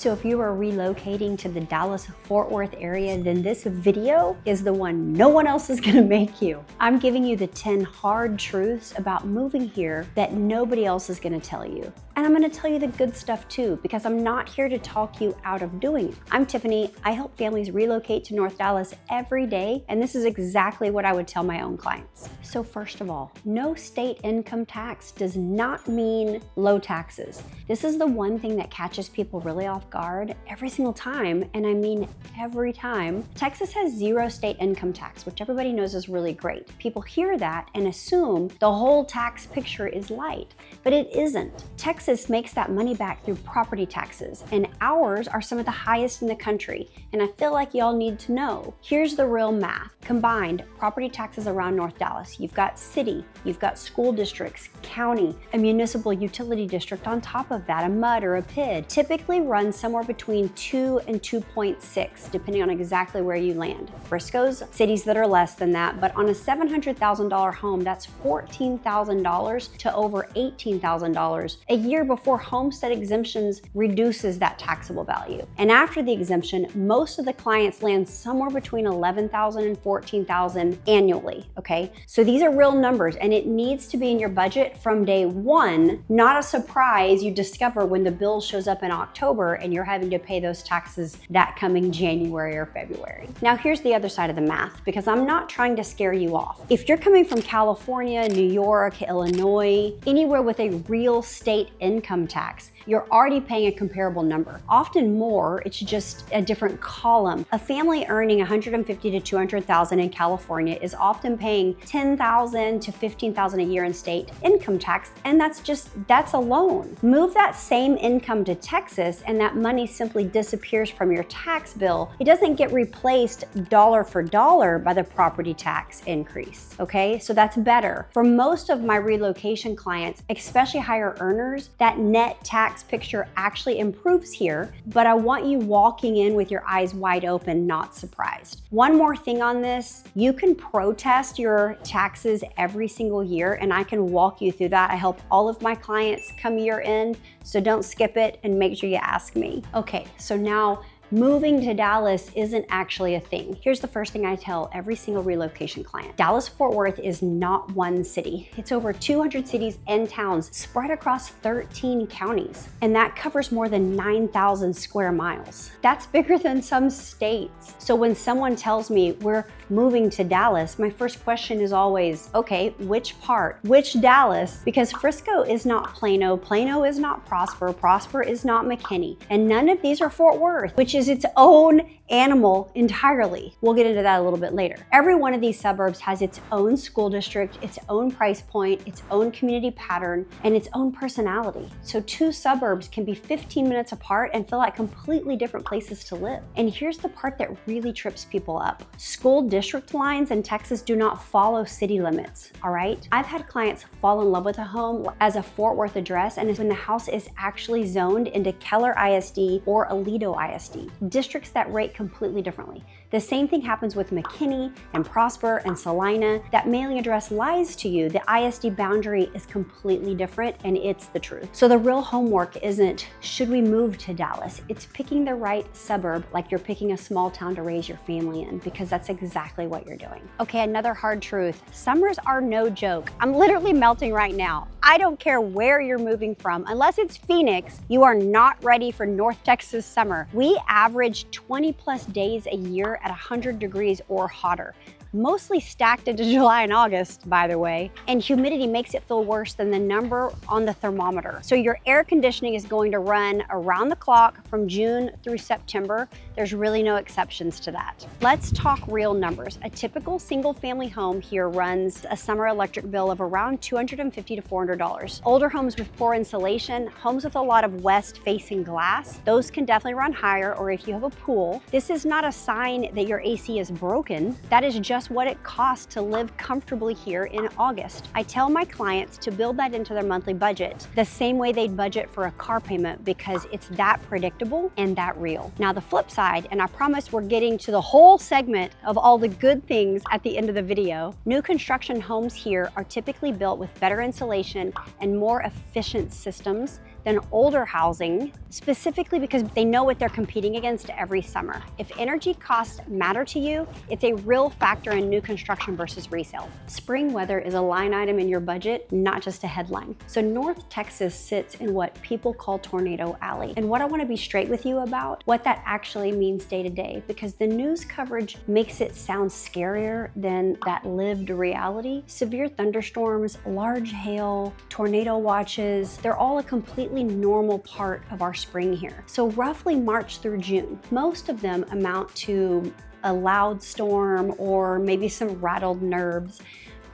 So if you are relocating to the Dallas-Fort Worth area, then this video is the one no one else is gonna make you. I'm giving you the 10 hard truths about moving here that nobody else is gonna tell you. And I'm gonna tell you the good stuff too, because I'm not here to talk you out of doing it. I'm Tiffany. I help families relocate to North Dallas every day, and this is exactly what I would tell my own clients. So first of all, no state income tax does not mean low taxes. This is the one thing that catches people really off guard every single time, and I mean every time. Texas has 0 state income tax, which everybody knows is really great. People hear that and assume the whole tax picture is light, but it isn't. Texas makes that money back through property taxes, and ours are some of the highest in the country, and I feel like y'all need to know. Here's the real math. Combined property taxes around North Dallas, you've got city, you've got school districts, county, a municipal utility district on top of that, a MUD or a PID, typically runs somewhere between 2 and 2.6, depending on exactly where you land. Frisco's cities that are less than that, but on a $700,000 home, that's $14,000 to over $18,000 a year before homestead exemptions reduces that taxable value. And after the exemption, most of the clients land somewhere between $11,000 and $14,000 annually, okay? So these are real numbers, and it needs to be in your budget from day one, not a surprise you discover when the bill shows up in October and you're having to pay those taxes that coming January or February. Now here's the other side of the math, because I'm not trying to scare you off. If you're coming from California, New York, Illinois, anywhere with a real state income tax, you're already paying a comparable number. Often more, it's just a different column. A family earning $150,000 to $200,000 in California is often paying $10,000 to $15,000 a year in state income tax, and that's alone. Move that same income to Texas and that money simply disappears from your tax bill. It doesn't get replaced dollar for dollar by the property tax increase, okay? So that's better. For most of my relocation clients, especially higher earners, that net tax picture actually improves here, but I want you walking in with your eyes wide open, not surprised. One more thing on this, you can protest your taxes every single year, and I can walk you through that. I help all of my clients come year end, so don't skip it and make sure you ask me. Okay, so now moving to Dallas isn't actually a thing. Here's the first thing I tell every single relocation client. Dallas-Fort Worth is not one city. It's over 200 cities and towns spread across 13 counties, and that covers more than 9,000 square miles. That's bigger than some states. So when someone tells me we're moving to Dallas, my first question is always, okay, which part? Which Dallas? Because Frisco is not Plano, Plano is not Prosper, Prosper is not McKinney, and none of these are Fort Worth, which is its own animal entirely. We'll get into that a little bit later. Every one of these suburbs has its own school district, its own price point, its own community pattern, and its own personality. So 2 suburbs can be 15 minutes apart and feel like completely different places to live. And here's the part that really trips people up. School district lines in Texas do not follow city limits, all right? I've had clients fall in love with a home as a Fort Worth address, and when the house is actually zoned into Keller ISD or Aledo ISD, districts that rate completely differently. The same thing happens with McKinney and Prosper and Celina. That mailing address lies to you. The ISD boundary is completely different, and it's the truth. So the real homework isn't, should we move to Dallas? It's picking the right suburb, like you're picking a small town to raise your family in, because that's exactly what you're doing. Okay, another hard truth. Summers are no joke. I'm literally melting right now. I don't care where you're moving from, unless it's Phoenix, you are not ready for North Texas summer. We average 20+ days a year at 100 degrees or hotter. Mostly stacked into July and August, by the way, and humidity makes it feel worse than the number on the thermometer. So your air conditioning is going to run around the clock from June through September. There's really no exceptions to that. Let's talk real numbers. A typical single family home here runs a summer electric bill of around $250 to $400. Older homes with poor insulation, homes with a lot of west facing glass, those can definitely run higher, or if you have a pool. This is not a sign that your AC is broken. That is just what it costs to live comfortably here in August. I tell my clients to build that into their monthly budget the same way they'd budget for a car payment, because it's that predictable and that real. Now the flip side, and I promise we're getting to the whole segment of all the good things at the end of the video, new construction homes here are typically built with better insulation and more efficient systems than older housing, specifically because they know what they're competing against every summer. If energy costs matter to you, it's a real factor in new construction versus resale. Spring weather is a line item in your budget, not just a headline. So North Texas sits in what people call Tornado Alley. And what I want to be straight with you about, what that actually means day to day, because the news coverage makes it sound scarier than that lived reality. Severe thunderstorms, large hail, tornado watches, they're all a completely normal part of our spring here. So roughly March through June, most of them amount to a loud storm or maybe some rattled nerves,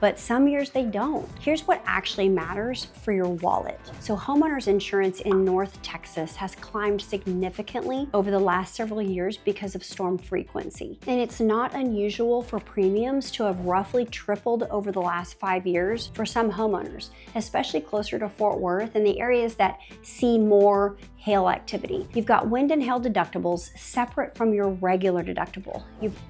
but some years they don't. Here's what actually matters for your wallet. So homeowners insurance in North Texas has climbed significantly over the last several years because of storm frequency. And it's not unusual for premiums to have roughly tripled over the last 5 years for some homeowners, especially closer to Fort Worth and the areas that see more hail activity. You've got wind and hail deductibles separate from your regular deductible.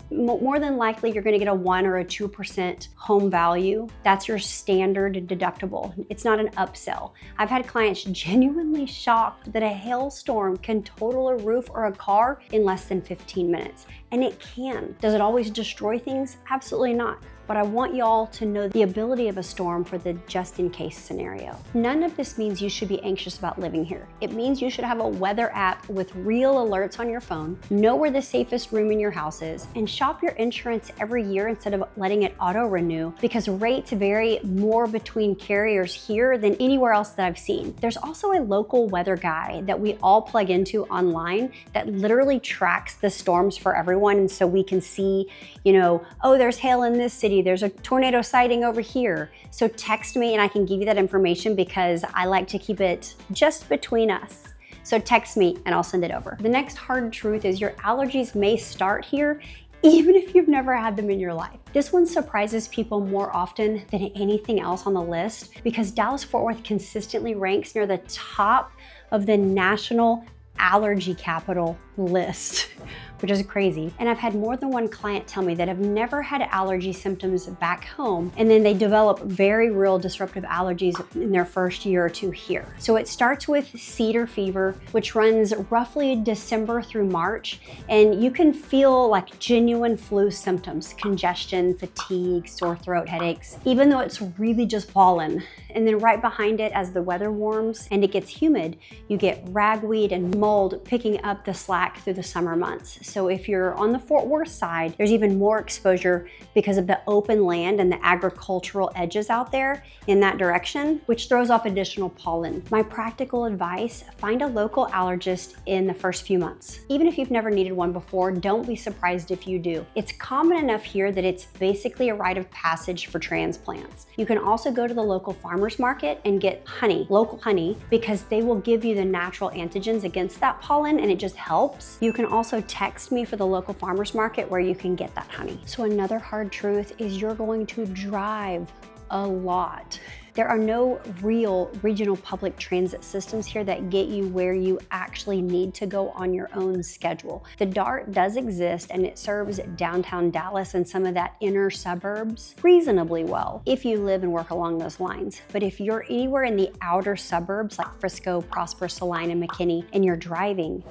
More than likely, you're gonna get a 1 or a 2% home value. That's your standard deductible. It's not an upsell. I've had clients genuinely shocked that a hailstorm can total a roof or a car in less than 15 minutes. And it can. Does it always destroy things? Absolutely not. But I want y'all to know the ability of a storm for the just-in-case scenario. None of this means you should be anxious about living here. It means you should have a weather app with real alerts on your phone, know where the safest room in your house is, and shop your insurance every year instead of letting it auto-renew, because rates vary more between carriers here than anywhere else that I've seen. There's also a local weather guy that we all plug into online that literally tracks the storms for everyone, and so we can see, oh, there's hail in this city, there's a tornado sighting over here. So text me and I can give you that information because I like to keep it just between us. So text me and I'll send it over. The next hard truth is your allergies may start here even if you've never had them in your life. This one surprises people more often than anything else on the list because Dallas-Fort Worth consistently ranks near the top of the national allergy capital list, which is crazy. And I've had more than one client tell me that have never had allergy symptoms back home, and then they develop very real disruptive allergies in their first year or two here. So it starts with cedar fever, which runs roughly December through March, and you can feel like genuine flu symptoms, congestion, fatigue, sore throat, headaches, even though it's really just pollen. And then right behind it, as the weather warms and it gets humid, you get ragweed and mold picking up the slack through the summer months. So if you're on the Fort Worth side, there's even more exposure because of the open land and the agricultural edges out there in that direction, which throws off additional pollen. My practical advice, find a local allergist in the first few months. Even if you've never needed one before, don't be surprised if you do. It's common enough here that it's basically a rite of passage for transplants. You can also go to the local farmer's market and get honey, local honey, because they will give you the natural antigens against that pollen and it just helps. You can also text me for the local farmer's market where you can get that honey. So another hard truth is you're going to drive a lot. There are no real regional public transit systems here that get you where you actually need to go on your own schedule. The DART does exist and it serves downtown Dallas and some of that inner suburbs reasonably well if you live and work along those lines. But if you're anywhere in the outer suburbs like Frisco, Prosper, Celina, McKinney, and you're driving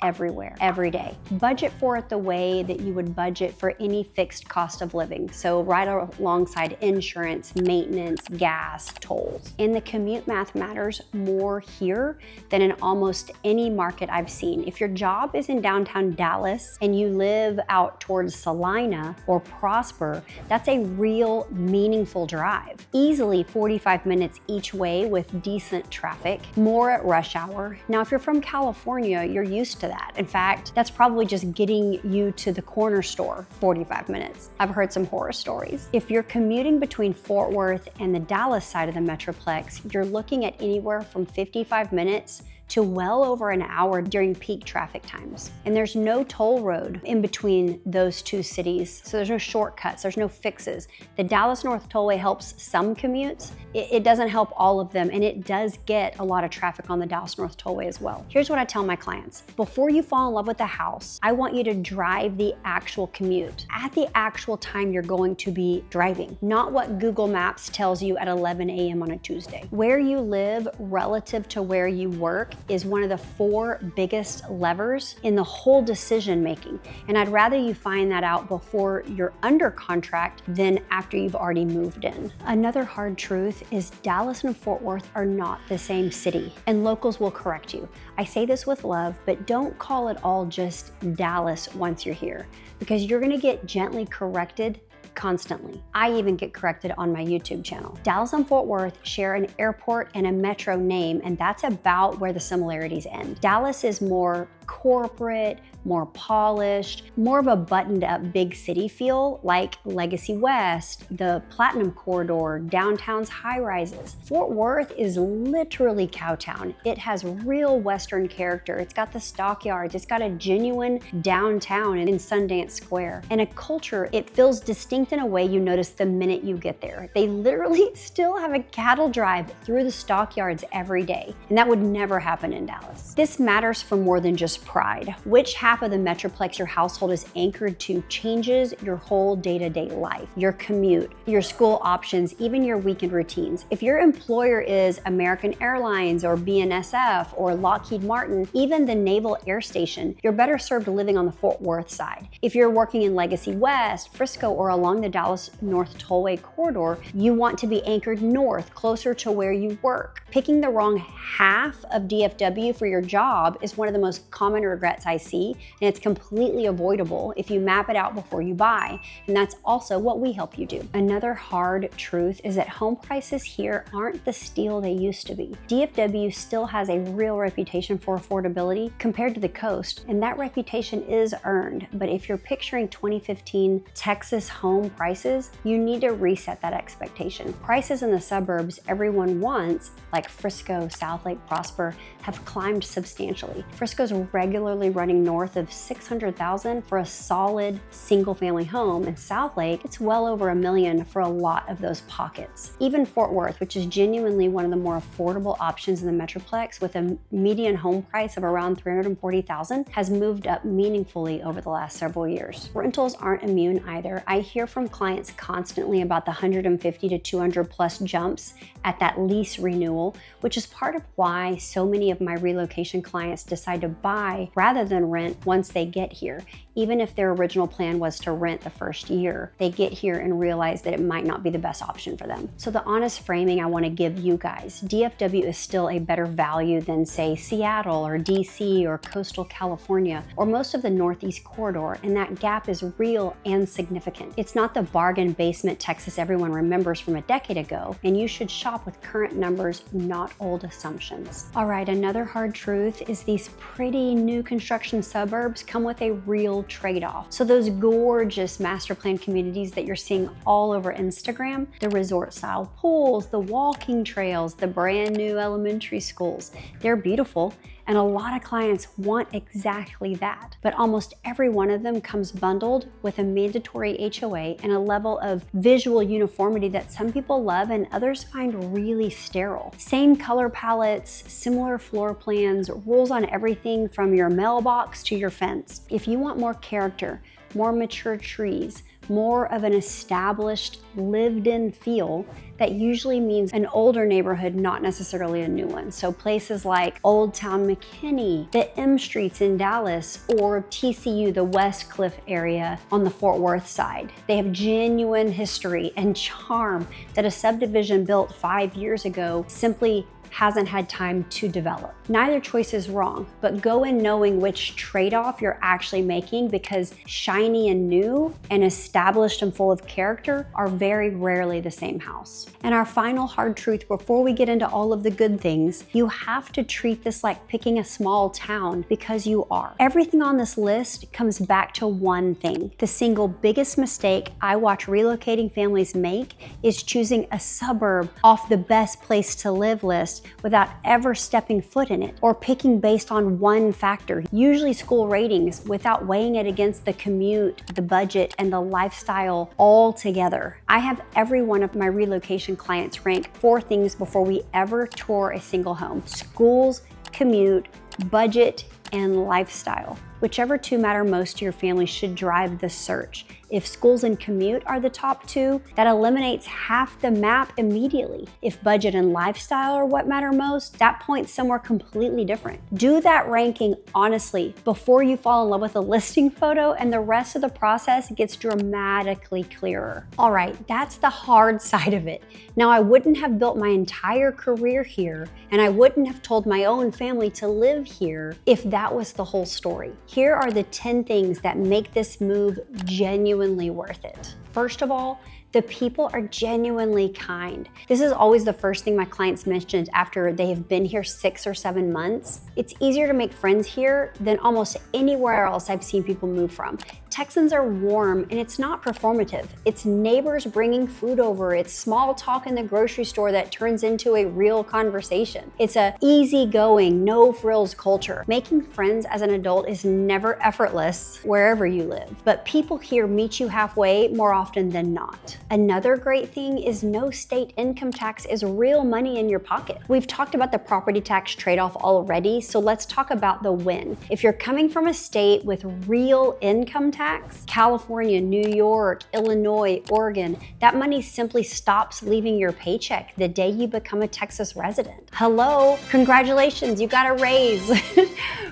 everywhere, every day. Budget for it the way that you would budget for any fixed cost of living. So right alongside insurance, maintenance, gas, tolls. And the commute math matters more here than in almost any market I've seen. If your job is in downtown Dallas and you live out towards Celina or Prosper, that's a real meaningful drive. Easily 45 minutes each way with decent traffic, more at rush hour. Now, if you're from California, you're used to that. In fact, that's probably just getting you to the corner store 45 minutes. I've heard some horror stories. If you're commuting between Fort Worth and the Dallas side of the metroplex, you're looking at anywhere from 55 minutes to well over an hour during peak traffic times. And there's no toll road in between those two cities, so there's no shortcuts, there's no fixes. The Dallas North Tollway helps some commutes. It doesn't help all of them, and it does get a lot of traffic on the Dallas North Tollway as well. Here's what I tell my clients. Before you fall in love with the house, I want you to drive the actual commute at the actual time you're going to be driving, not what Google Maps tells you at 11 a.m. on a Tuesday. Where you live relative to where you work is one of the 4 biggest levers in the whole decision making. And I'd rather you find that out before you're under contract than after you've already moved in. Another hard truth is Dallas and Fort Worth are not the same city, and locals will correct you. I say this with love, but don't call it all just Dallas once you're here, because you're gonna get gently corrected constantly. I even get corrected on my YouTube channel. Dallas and Fort Worth share an airport and a metro name, and that's about where the similarities end. Dallas is more corporate, more polished, more of a buttoned up big city feel, like Legacy West, the Platinum Corridor, downtown's high rises. Fort Worth is literally Cowtown. It has real Western character. It's got the stockyards. It's got a genuine downtown in Sundance Square, and a culture. It feels distinct in a way you notice the minute you get there. They literally still have a cattle drive through the stockyards every day, and that would never happen in Dallas. This matters for more than just pride. Which half of the metroplex your household is anchored to changes your whole day-to-day life, your commute, your school options, even your weekend routines. If your employer is American Airlines or BNSF or Lockheed Martin, even the Naval Air Station, you're better served living on the Fort Worth side. If you're working in Legacy West, Frisco, or along the Dallas North Tollway corridor, you want to be anchored north, closer to where you work. Picking the wrong half of DFW for your job is one of the most common regrets I see, and it's completely avoidable if you map it out before you buy, and that's also what we help you do. Another hard truth is that home prices here aren't the steal they used to be. DFW still has a real reputation for affordability compared to the coast, and that reputation is earned, but if you're picturing 2015 Texas home prices, you need to reset that expectation. Prices in the suburbs everyone wants, like Frisco, Southlake, Prosper, have climbed substantially. Frisco's regularly running north of $600,000 for a solid single-family home, and Southlake, it's well over $1 million for a lot of those pockets. Even Fort Worth, which is genuinely one of the more affordable options in the metroplex with a median home price of around $340,000, has moved up meaningfully over the last several years. Rentals aren't immune either. I hear from clients constantly about the 150 to 200 plus jumps at that lease renewal, which is part of why so many of my relocation clients decide to buy rather than rent once they get here. Even if their original plan was to rent the first year, they get here and realize that it might not be the best option for them. So the honest framing I want to give you guys, DFW is still a better value than, say, Seattle or DC or coastal California or most of the Northeast corridor, and that gap is real and significant. It's not the bargain basement Texas everyone remembers from a decade ago, and you should shop with current numbers, not old assumptions. All right, another hard truth is these pretty new construction suburbs come with a real trade-off. So those gorgeous master plan communities that you're seeing all over Instagram, the resort style pools, the walking trails, the brand new elementary schools, they're beautiful. And a lot of clients want exactly that. But almost every one of them comes bundled with a mandatory HOA and a level of visual uniformity that some people love and others find really sterile. Same color palettes, similar floor plans, rules on everything from your mailbox to your fence. If you want more character, more mature trees, more of an established, lived-in feel, that usually means an older neighborhood, not necessarily a new one. So places like Old Town McKinney, the M Streets in Dallas, or TCU, the West Cliff area on the Fort Worth side. They have genuine history and charm that a subdivision built 5 years ago simply hasn't had time to develop. Neither choice is wrong, but go in knowing which trade-off you're actually making, because shiny and new and established and full of character are very rarely the same house. And our final hard truth before we get into all of the good things, you have to treat this like picking a small town, because you are. Everything on this list comes back to one thing. The single biggest mistake I watch relocating families make is choosing a suburb off the best place to live list list without ever stepping foot in it, or picking based on one factor, usually school ratings, without weighing it against the commute, the budget, and the lifestyle all together. I have every one of my relocation clients rank 4 things before we ever tour a single home: schools, commute, budget, and lifestyle. Whichever 2 matter most to your family should drive the search. If schools and commute are the top 2, that eliminates half the map immediately. If budget and lifestyle are what matter most, that points somewhere completely different. Do that ranking honestly before you fall in love with a listing photo, and the rest of the process gets dramatically clearer. All right, that's the hard side of it. Now, I wouldn't have built my entire career here, and I wouldn't have told my own family to live here if that was the whole story. Here are the 10 things that make this move genuinely worth it. First of all, the people are genuinely kind. This is always the first thing my clients mentioned after they have been here 6 or 7 months. It's easier to make friends here than almost anywhere else I've seen people move from. Texans are warm, and it's not performative. It's neighbors bringing food over. It's small talk in the grocery store that turns into a real conversation. It's a easygoing, no frills culture. Making friends as an adult is never effortless wherever you live, but people here meet you halfway more often than not. Another great thing is no state income tax is real money in your pocket. We've talked about the property tax trade-off already, so let's talk about the win. If you're coming from a state with real income tax, California, New York, Illinois, Oregon, that money simply stops leaving your paycheck the day you become a Texas resident. Hello, congratulations, you got a raise.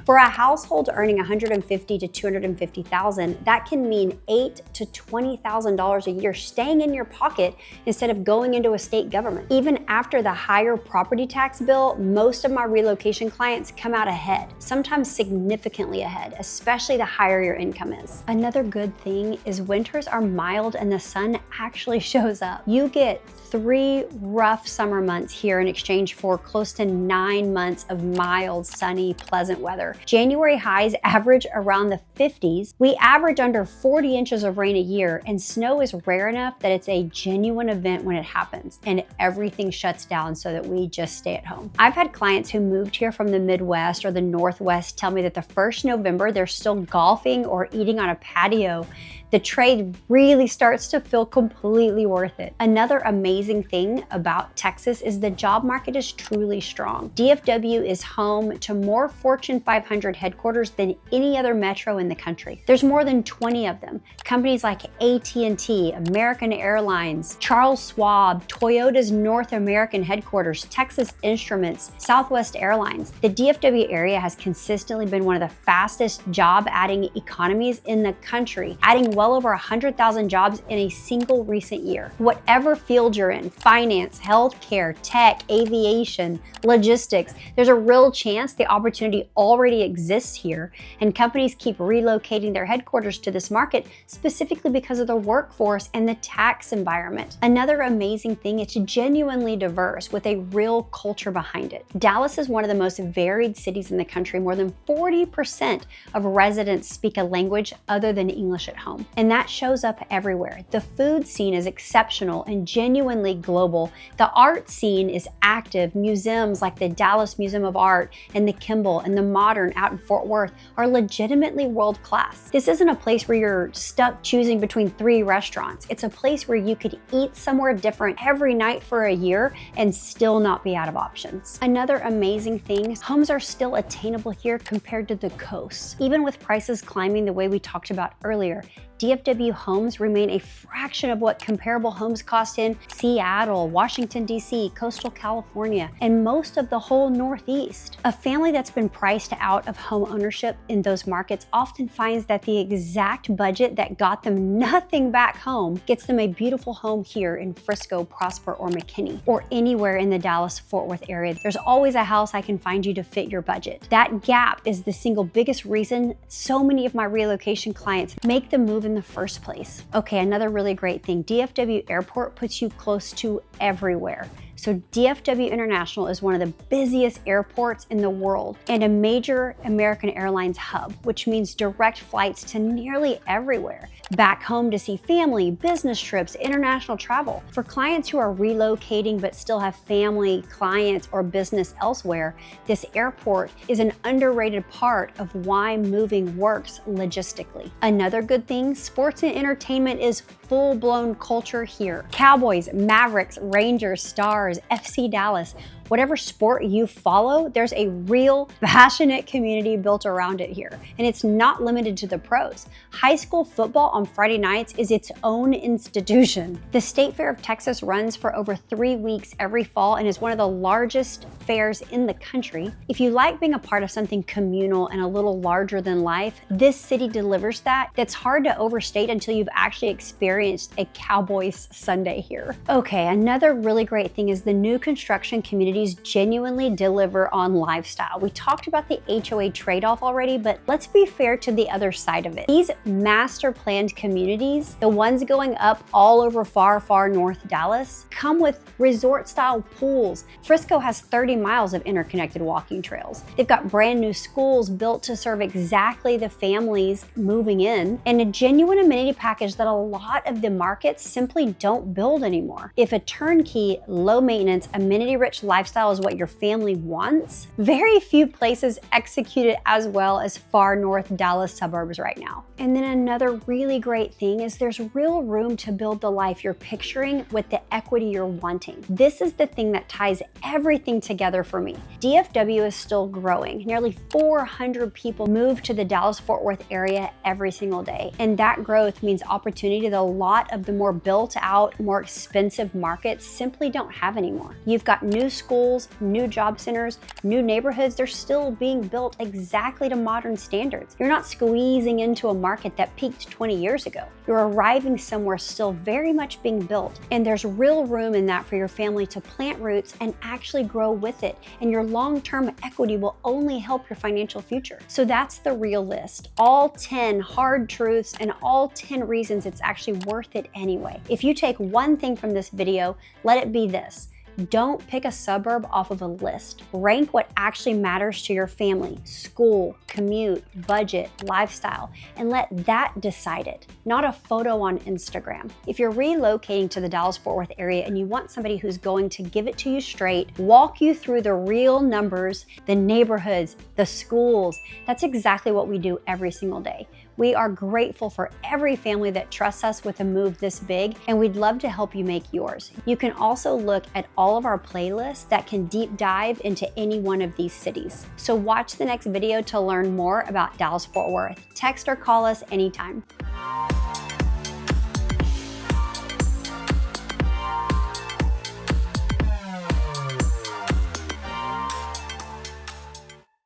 For a household earning $150,000 to $250,000, that can mean $8,000 to $20,000 a year staying in your pocket instead of going into a state government. Even after the higher property tax bill, most of my relocation clients come out ahead, sometimes significantly ahead, especially the higher your income is. Another good thing is winters are mild and the sun actually shows up. You get 3 rough summer months here in exchange for close to 9 months of mild, sunny, pleasant weather. January highs average around the 50s. We average under 40 inches of rain a year, and snow is rare enough that it's a genuine event when it happens, and everything shuts down so that we just stay at home. I've had clients who moved here from the Midwest or the Northwest tell me that the first November they're still golfing or eating on a patio. The trade really starts to feel completely worth it. Another amazing thing about Texas is the job market is truly strong. DFW is home to more Fortune 500 headquarters than any other metro in the country. There's more than 20 of them. Companies like AT&T, American Airlines, Charles Schwab, Toyota's North American headquarters, Texas Instruments, Southwest Airlines. The DFW area has consistently been one of the fastest job-adding economies in the country, adding well over 100,000 jobs in a single recent year. Whatever field you're in, finance, healthcare, tech, aviation, logistics, there's a real chance the opportunity already exists here, and companies keep relocating their headquarters to this market specifically because of the workforce and the tax environment. Another amazing thing, it's genuinely diverse with a real culture behind it. Dallas is one of the most varied cities in the country. More than 40% of residents speak a language other than English at home. And that shows up everywhere. The food scene is exceptional and genuinely global. The art scene is active. Museums like the Dallas Museum of Art and the Kimball and the Modern out in Fort Worth are legitimately world-class. This isn't a place where you're stuck choosing between 3 restaurants. It's a place where you could eat somewhere different every night for a year and still not be out of options. Another amazing thing, homes are still attainable here compared to the coast. Even with prices climbing the way we talked about earlier, DFW homes remain a fraction of what comparable homes cost in Seattle, Washington, D.C., coastal California, and most of the whole Northeast. A family that's been priced out of home ownership in those markets often finds that the exact budget that got them nothing back home gets them a beautiful home here in Frisco, Prosper, or McKinney, or anywhere in the Dallas-Fort Worth area. There's always a house I can find you to fit your budget. That gap is the single biggest reason so many of my relocation clients make the move in the first place. Okay, another really great thing, DFW Airport puts you close to everywhere. So DFW International is one of the busiest airports in the world and a major American Airlines hub, which means direct flights to nearly everywhere. Back home to see family, business trips, international travel. For clients who are relocating but still have family, clients, or business elsewhere, this airport is an underrated part of why moving works logistically. Another good thing, sports and entertainment is full-blown culture here. Cowboys, Mavericks, Rangers, Stars, FC Dallas, whatever sport you follow, there's a real passionate community built around it here. And it's not limited to the pros. High school football on Friday nights is its own institution. The State Fair of Texas runs for over 3 weeks every fall and is one of the largest fairs in the country. If you like being a part of something communal and a little larger than life, this city delivers that. That's hard to overstate until you've actually experienced a Cowboys Sunday here. Okay, another really great thing is the new construction community genuinely deliver on lifestyle. We talked about the HOA trade-off already, but let's be fair to the other side of it. These master planned communities, the ones going up all over far north Dallas, come with resort style pools. Frisco has 30 miles of interconnected walking trails. They've got brand new schools built to serve exactly the families moving in, and a genuine amenity package that a lot of the markets simply don't build anymore. If a turnkey, low maintenance, amenity rich lifestyle is what your family wants, very few places execute it as well as far north Dallas suburbs right now. And then another really great thing is there's real room to build the life you're picturing with the equity you're wanting. This is the thing that ties everything together for me. DFW is still growing. Nearly 400 people move to the Dallas-Fort Worth area every single day. And that growth means opportunity that a lot of the more built out, more expensive markets simply don't have anymore. You've got new schools, new job centers, new neighborhoods. They're still being built exactly to modern standards. You're not squeezing into a market that peaked 20 years ago. You're arriving somewhere still very much being built. And there's real room in that for your family to plant roots and actually grow with it. And your long-term equity will only help your financial future. So that's the real list. All 10 hard truths and all 10 reasons it's actually worth it anyway. If you take one thing from this video, let it be this. Don't pick a suburb off of a list. Rank what actually matters to your family, school, commute, budget, lifestyle, and let that decide it, not a photo on Instagram. If you're relocating to the Dallas-Fort Worth area and you want somebody who's going to give it to you straight, walk you through the real numbers, the neighborhoods, the schools, that's exactly what we do every single day. We are grateful for every family that trusts us with a move this big, and we'd love to help you make yours. You can also look at all of our playlists that can deep dive into any one of these cities. So watch the next video to learn more about Dallas-Fort Worth. Text or call us anytime.